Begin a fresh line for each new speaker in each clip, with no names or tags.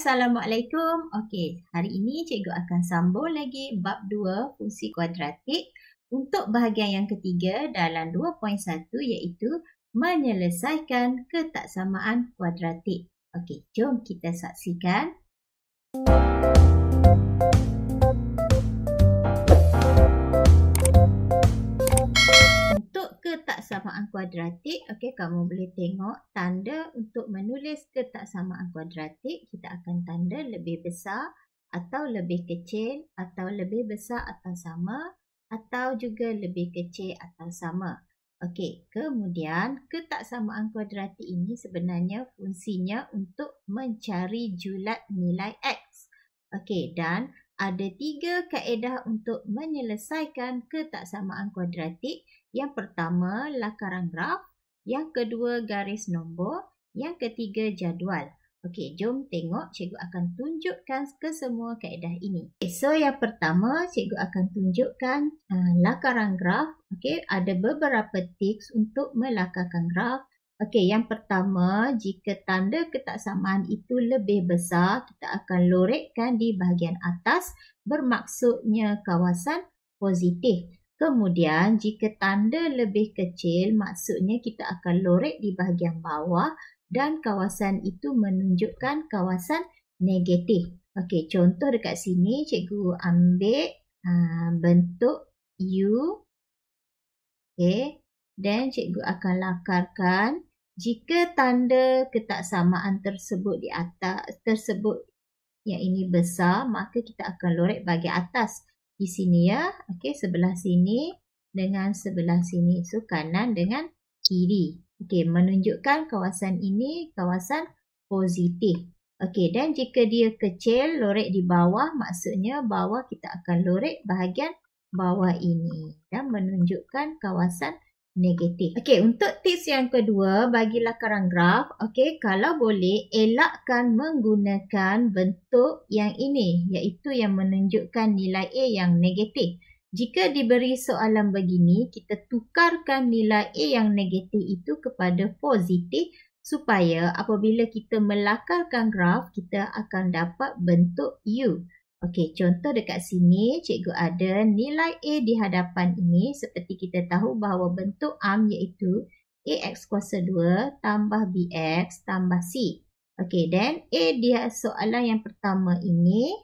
Assalamualaikum. Okey, hari ini cikgu akan sambung lagi bab 2 fungsi kuadratik untuk bahagian yang ketiga dalam 2.1 iaitu menyelesaikan ketaksamaan kuadratik. Okey, jom kita saksikan. Untuk ketaksamaan kuadratik, okey, kamu boleh tengok tanda untuk menulis ketaksamaan kuadratik. Kita akan tanda lebih besar atau lebih kecil atau lebih besar atau sama atau juga lebih kecil atau sama. Okey, kemudian ketaksamaan kuadratik ini sebenarnya fungsinya untuk mencari julat nilai X. Okey, dan ada 3 kaedah untuk menyelesaikan ketaksamaan kuadratik. Yang pertama, lakaran graf. Yang kedua, garis nombor. Yang ketiga, jadual. Okey, jom tengok. Cikgu akan tunjukkan ke semua kaedah ini. Okay, so yang pertama, cikgu akan tunjukkan lakaran graf. Okey, ada beberapa tips untuk melakarkan graf. Okey, yang pertama, jika tanda ketaksamaan itu lebih besar, kita akan lorekkan di bahagian atas, bermaksudnya kawasan positif. Kemudian, jika tanda lebih kecil, maksudnya kita akan lorek di bahagian bawah dan kawasan itu menunjukkan kawasan negatif. Okey, contoh dekat sini, cikgu ambil bentuk U. Okey, dan cikgu akan lakarkan. Jika tanda ketaksamaan tersebut di atas, yang ini besar, maka kita akan lorek bahagian atas. Di sini ya, okey, sebelah sini dengan sebelah sini. So, kanan dengan kiri. Okey, menunjukkan kawasan ini kawasan positif. Okey, dan jika dia kecil, lorek di bawah, maksudnya bawah kita akan lorek bahagian bawah ini. Dan menunjukkan kawasan negatif. Okey, untuk tips yang kedua bagi lakaran graf, okey, kalau boleh elakkan menggunakan bentuk yang ini, iaitu yang menunjukkan nilai A yang negatif. Jika diberi soalan begini, kita tukarkan nilai A yang negatif itu kepada positif supaya apabila kita melakarkan graf, kita akan dapat bentuk U. Okey, contoh dekat sini, cikgu ada nilai A di hadapan ini seperti kita tahu bahawa bentuk arm iaitu AX kuasa 2 tambah BX tambah C. Okey, dan A di soalan yang pertama ini,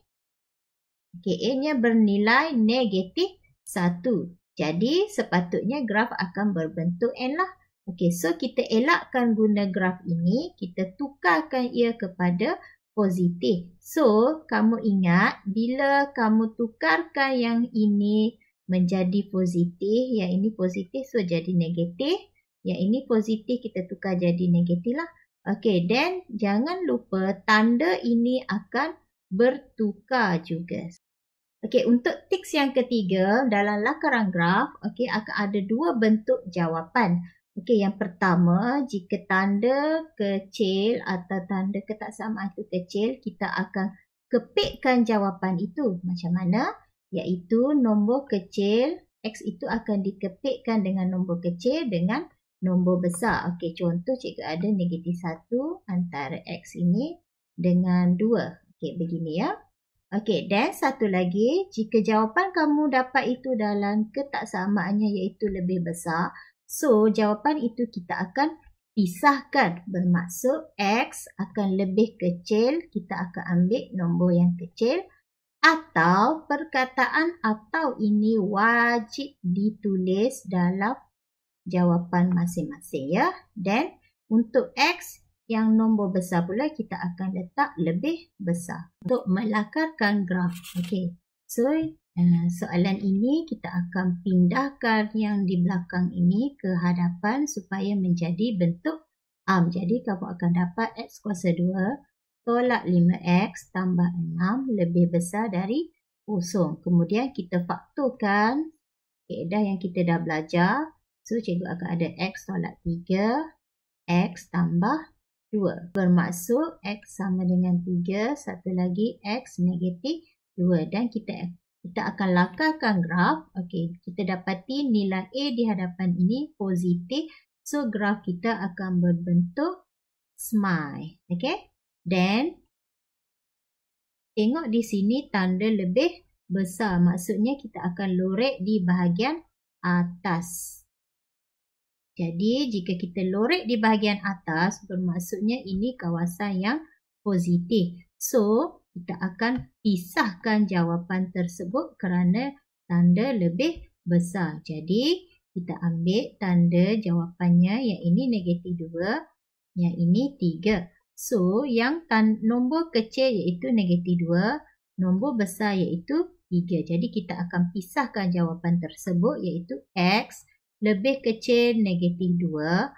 okey, A-nya bernilai negatif 1. Jadi, sepatutnya graf akan berbentuk N lah. Okey, so kita elakkan guna graf ini, kita tukarkan ia kepada positif. So, kamu ingat bila kamu tukarkan yang ini menjadi positif, yang ini positif, so jadi negatif. Yang ini positif, kita tukar jadi negatif lah. Okey, dan jangan lupa tanda ini akan bertukar juga. Okey, untuk tips yang ketiga dalam lakaran graf, okey, akan ada 2 bentuk jawapan. Okey, yang pertama, jika tanda kecil atau tanda ketaksamaan itu kecil, kita akan kepitkan jawapan itu. Macam mana? Iaitu nombor kecil, X itu akan dikepitkan dengan nombor kecil dengan nombor besar. Okey, contoh cikgu ada negatif 1 antara X ini dengan 2. Okey, begini ya. Okey, dan satu lagi, jika jawapan kamu dapat itu dalam ketaksamaannya iaitu lebih besar, so, jawapan itu kita akan pisahkan. Bermaksud X akan lebih kecil, kita akan ambil nombor yang kecil. Atau perkataan atau ini wajib ditulis dalam jawapan masing-masing ya. Dan untuk X yang nombor besar pula kita akan letak lebih besar. Untuk melakarkan graf. Okey. So, soalan ini kita akan pindahkan yang di belakang ini ke hadapan supaya menjadi bentuk arm. Jadi kamu akan dapat X kuasa 2 tolak 5X tambah 6 lebih besar dari 0. Kemudian kita faktorkan kaedah yang kita dah belajar. So, cikgu akan ada X tolak 3, X tambah 2. Bermaksud X sama dengan 3, satu lagi X negatif 2. Dan kita akan lakarkan graf. Okey, kita dapati nilai A di hadapan ini positif. So, graf kita akan berbentuk smile. Okey. Dan Tengok di sini tanda lebih besar. Maksudnya kita akan lorek di bahagian atas. Jadi, jika kita lorek di bahagian atas, bermaksudnya ini kawasan yang positif. So, kita akan pisahkan jawapan tersebut kerana tanda lebih besar. Jadi, kita ambil tanda jawapannya yang ini negatif 2, yang ini 3. So, yang nombor kecil iaitu negatif 2, nombor besar iaitu 3. Jadi, kita akan pisahkan jawapan tersebut iaitu X lebih kecil negatif 2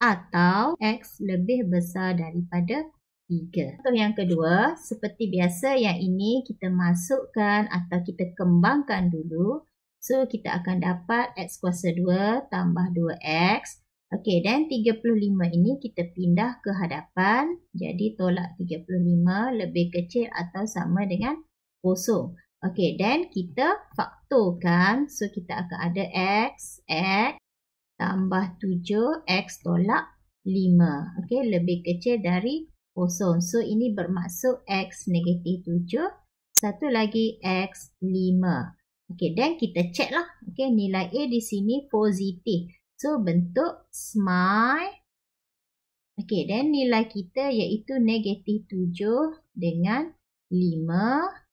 atau X lebih besar daripada 3. Contoh yang kedua, seperti biasa yang ini kita masukkan atau kita kembangkan dulu. So, kita akan dapat X kuasa 2 tambah 2X. Okey, dan 35 ini kita pindah ke hadapan. Jadi, tolak 35 lebih kecil atau sama dengan kosong. Okey, dan kita faktorkan. So, kita akan ada X tambah 7, X tolak 5. Okey, lebih kecil dari kosong. So, ini bermaksud X negatif 7. Satu lagi X 5. Okey, dan kita cek lah. Okey, nilai A di sini positif. So, bentuk smile. Okey, dan nilai kita iaitu negatif 7 dengan 5.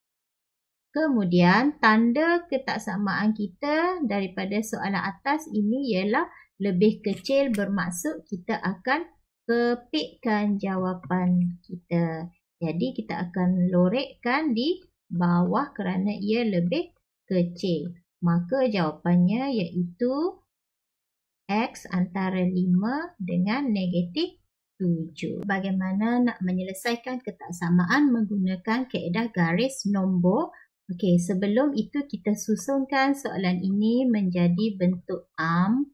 Kemudian, tanda ketaksamaan kita daripada soalan atas ini ialah lebih kecil bermaksud kita akan kepitkan jawapan kita. Jadi, kita akan lorekkan di bawah kerana ia lebih kecil. Maka jawapannya iaitu X antara 5 dengan negatif 7. Bagaimana nak menyelesaikan ketaksamaan menggunakan kaedah garis nombor? Okey, sebelum itu kita susunkan soalan ini menjadi bentuk arm.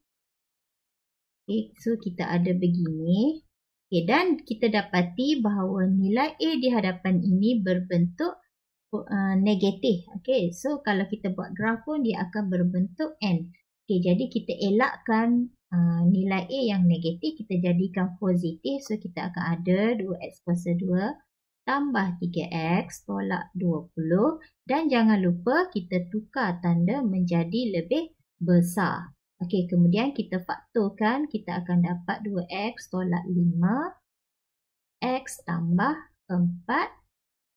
Okey, so kita ada begini. Okey, dan kita dapati bahawa nilai A di hadapan ini berbentuk negatif. Okey, so kalau kita buat graf pun dia akan berbentuk N. Okey, jadi kita elakkan nilai A yang negatif, kita jadikan positif. So, kita akan ada 2X kuasa 2 tambah 3X tolak 20. Dan jangan lupa kita tukar tanda menjadi lebih besar. Okey, kemudian kita faktorkan, kita akan dapat 2X tolak 5. X tambah 4.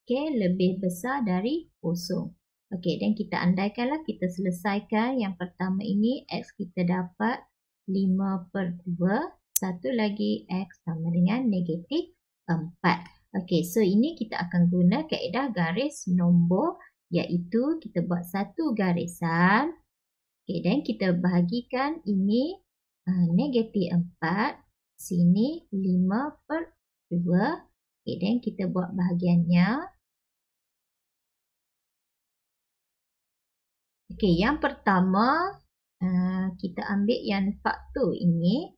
Okey, lebih besar dari kosong. Okey, dan kita andaikanlah kita selesaikan. Yang pertama ini X kita dapat 5/2. Satu lagi X sama dengan negatif 4. Okey, so ini kita akan guna kaedah garis nombor iaitu kita buat satu garisan. Okey, dan kita bahagikan ini negatif 4. Sini 5/2. Okey, dan kita buat bahagiannya. Okey, yang pertama kita ambil yang faktor ini.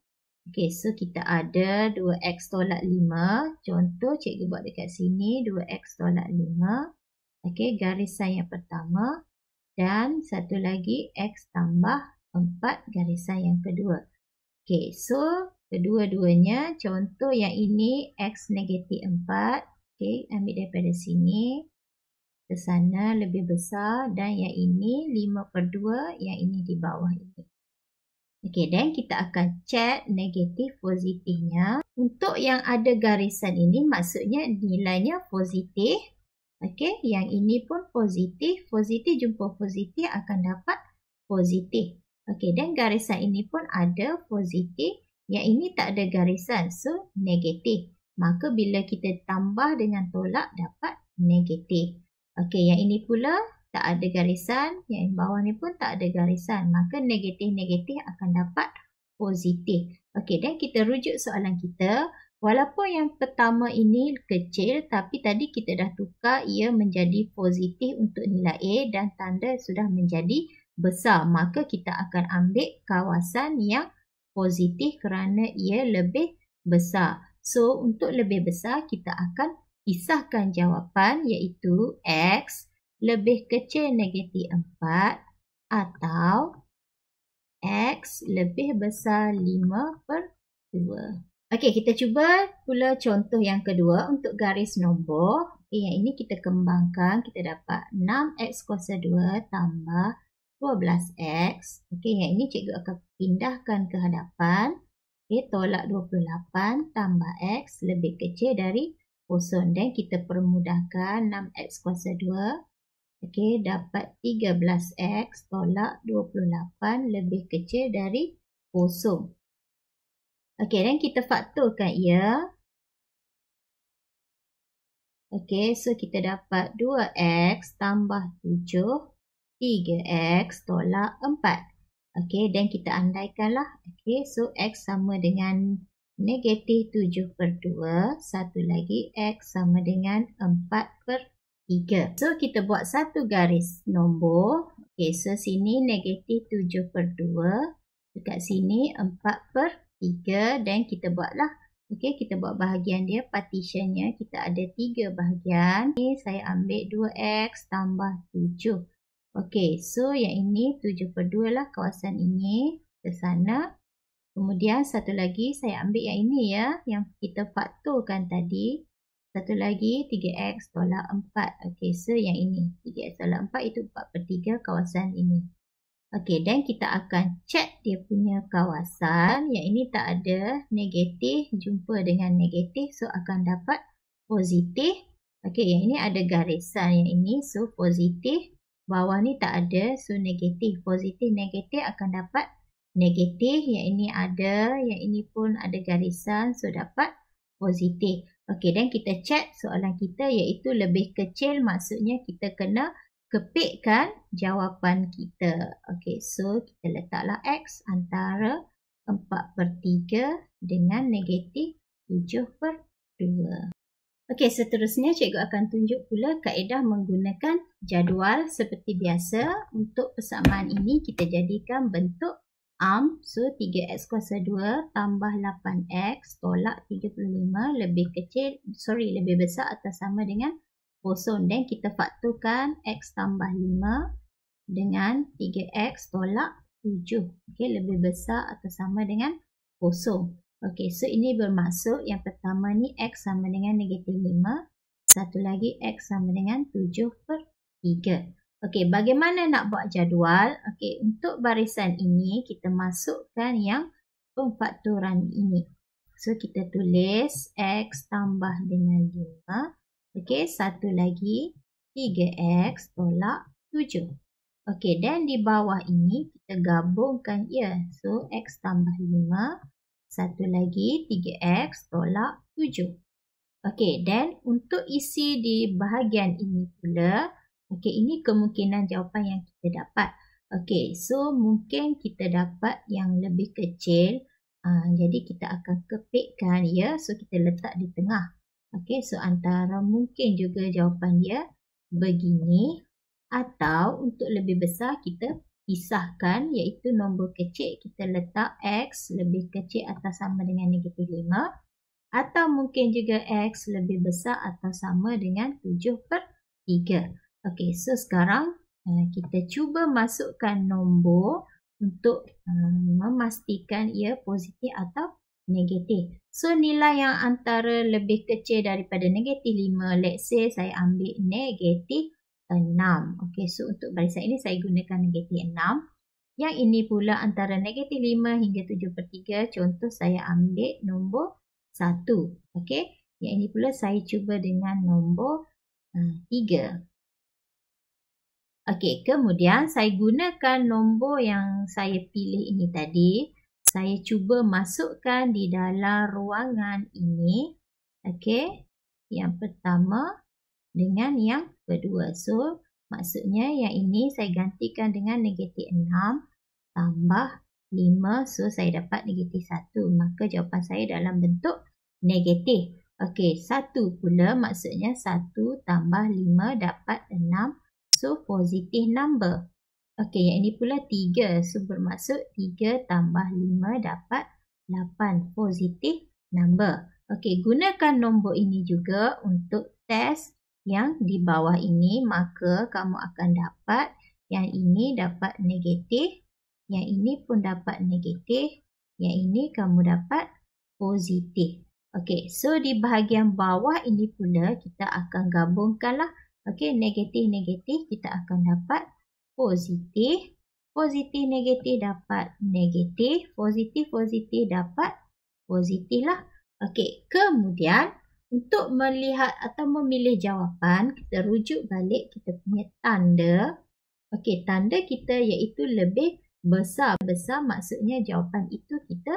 Okey, so kita ada 2X tolak 5. Contoh cikgu buat dekat sini 2X tolak 5. Okey, garisan yang pertama. Dan satu lagi X tambah 4 garisan yang kedua. Okey, so kedua-duanya contoh yang ini X negatif 4. Okey, ambil daripada sini. Ke sana lebih besar dan yang ini 5/2, yang ini di bawah ini. Okey, dan kita akan cek negatif positifnya. Untuk yang ada garisan ini maksudnya nilainya positif. Okey, yang ini pun positif. Positif jumpa positif akan dapat positif. Okey, dan garisan ini pun ada positif. Yang ini tak ada garisan, so negatif. Maka bila kita tambah dengan tolak dapat negatif. Okey, yang ini pula tak ada garisan, yang bawah ni pun tak ada garisan. Maka negatif-negatif akan dapat positif. Okey, dan kita rujuk soalan kita. Walaupun yang pertama ini kecil, tapi tadi kita dah tukar ia menjadi positif untuk nilai A dan tanda sudah menjadi besar. Maka kita akan ambil kawasan yang positif kerana ia lebih besar. So, untuk lebih besar kita akan pisahkan jawapan iaitu X lebih kecil negatif 4 atau X lebih besar 5/2. Okey, kita cuba pula contoh yang kedua untuk garis nombor. Okey, yang ini kita kembangkan, kita dapat 6x kuasa 2 tambah 12x. Okey, yang ini cikgu akan pindahkan ke hadapan. Okey, tolak 28 tambah x lebih kecil dari kosong. Dan kita permudahkan 6x kuasa 2. Okey, dapat 13x tolak 28 lebih kecil dari kosong. Okey, dan kita faktorkan ia. Okey, so kita dapat 2x tambah 7, 3x tolak 4. Okey, dan kita andaikanlah. Okey, so x sama dengan negatif 7 per 2. Satu lagi x sama dengan 4 per 3. So, kita buat satu garis nombor. Okey, so sini negatif 7 per 2. Dekat sini 4 per 3. Dan kita buatlah. Okey, kita buat bahagian dia, partitionnya. Kita ada 3 bahagian. Ini saya ambil 2x tambah 7. Okey, so yang ini 7 per 2 lah kawasan ini ke sana. Kemudian satu lagi saya ambil yang ini ya, yang kita faktorkan tadi. Satu lagi 3x tolak 4. Okey, so yang ini 3x tolak 4 itu 4 per 3 kawasan ini. Okey, dan kita akan cek dia punya kawasan. Yang ini tak ada negatif, jumpa dengan negatif. So, akan dapat positif. Okey, yang ini ada garisan. Yang ini, so positif. Bawah ni tak ada, so negatif. Positif, negatif akan dapat negatif. Yang ini ada, yang ini pun ada garisan. So, dapat positif. Okey, dan kita cek soalan kita iaitu lebih kecil. Maksudnya kita kena kepitkan jawapan kita. Okey, so kita letaklah X antara 4 per 3 dengan negatif 7 per 2. Okey, seterusnya cikgu akan tunjuk pula kaedah menggunakan jadual seperti biasa. Untuk persamaan ini kita jadikan bentuk So 3x kuasa 2 tambah 8x tolak 35 lebih besar atau sama dengan kosong. Dan kita faktorkan x tambah 5 dengan 3x tolak 7. Okey, lebih besar atau sama dengan kosong. Okey, so ini bermaksud yang pertama ni x sama dengan negatif 5. Satu lagi x sama dengan 7 per 3. Okey, bagaimana nak buat jadual? Okey, untuk barisan ini kita masukkan yang pemfaktoran ini. So, kita tulis x tambah dengan 5. Okey, satu lagi 3x tolak 7. Okey, dan di bawah ini kita gabungkan ia. So, x tambah 5. Satu lagi 3x tolak 7. Okey, dan untuk isi di bahagian ini pula. Okey, ini kemungkinan jawapan yang kita dapat. Okey, so mungkin kita dapat yang lebih kecil. Jadi kita akan kepitkan ya. So kita letak di tengah. Okey, so antara mungkin juga jawapan dia begini. Atau untuk lebih besar kita pisahkan iaitu nombor kecil. Kita letak x lebih kecil atau sama dengan negatif 5. Atau mungkin juga x lebih besar atau sama dengan 7 per 3. Okey, so sekarang kita cuba masukkan nombor untuk memastikan ia positif atau negatif. So, nilai yang antara lebih kecil daripada negatif 5, let's say saya ambil negatif 6. Okey, so untuk barisan ini saya gunakan negatif 6. Yang ini pula antara negatif 5 hingga 7 per 3. Contoh saya ambil nombor 1. Okey, yang ini pula saya cuba dengan nombor 3. Okey, kemudian saya gunakan nombor yang saya pilih ini tadi. Saya cuba masukkan di dalam ruangan ini. Okey, yang pertama dengan yang kedua. So, maksudnya yang ini saya gantikan dengan negatif 6 tambah 5. So, saya dapat negatif 1. Maka jawapan saya dalam bentuk negatif. Okey, 1 pula maksudnya 1 tambah 5 dapat 6. So, positif number. Okey, yang ini pula 3. So, bermaksud 3 tambah 5 dapat 8. Positif number. Okey, gunakan nombor ini juga untuk test yang di bawah ini. Maka, kamu akan dapat yang ini dapat negatif. Yang ini pun dapat negatif. Yang ini kamu dapat positif. Okey, so di bahagian bawah ini pula kita akan gabungkanlah. Okey, negatif-negatif kita akan dapat positif. Positif-negatif dapat negatif. Positif-positif dapat positif lah. Okey, kemudian untuk melihat atau memilih jawapan, kita rujuk balik kita punya tanda. Okey, tanda kita iaitu lebih besar. Besar maksudnya jawapan itu kita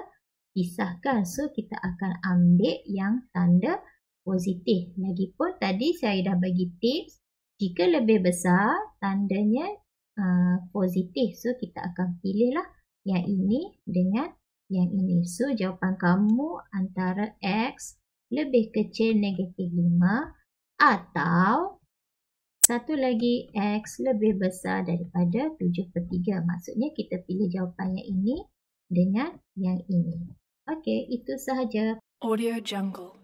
pisahkan. So, kita akan ambil yang tanda positif. Lagipun tadi saya dah bagi tips. Jika lebih besar, tandanya positif. So, kita akan pilihlah yang ini dengan yang ini. So, jawapan kamu antara X lebih kecil negatif 5 atau satu lagi X lebih besar daripada 7/3. Maksudnya kita pilih jawapan yang ini dengan yang ini. Okey, itu sahaja.
Audio Jungle.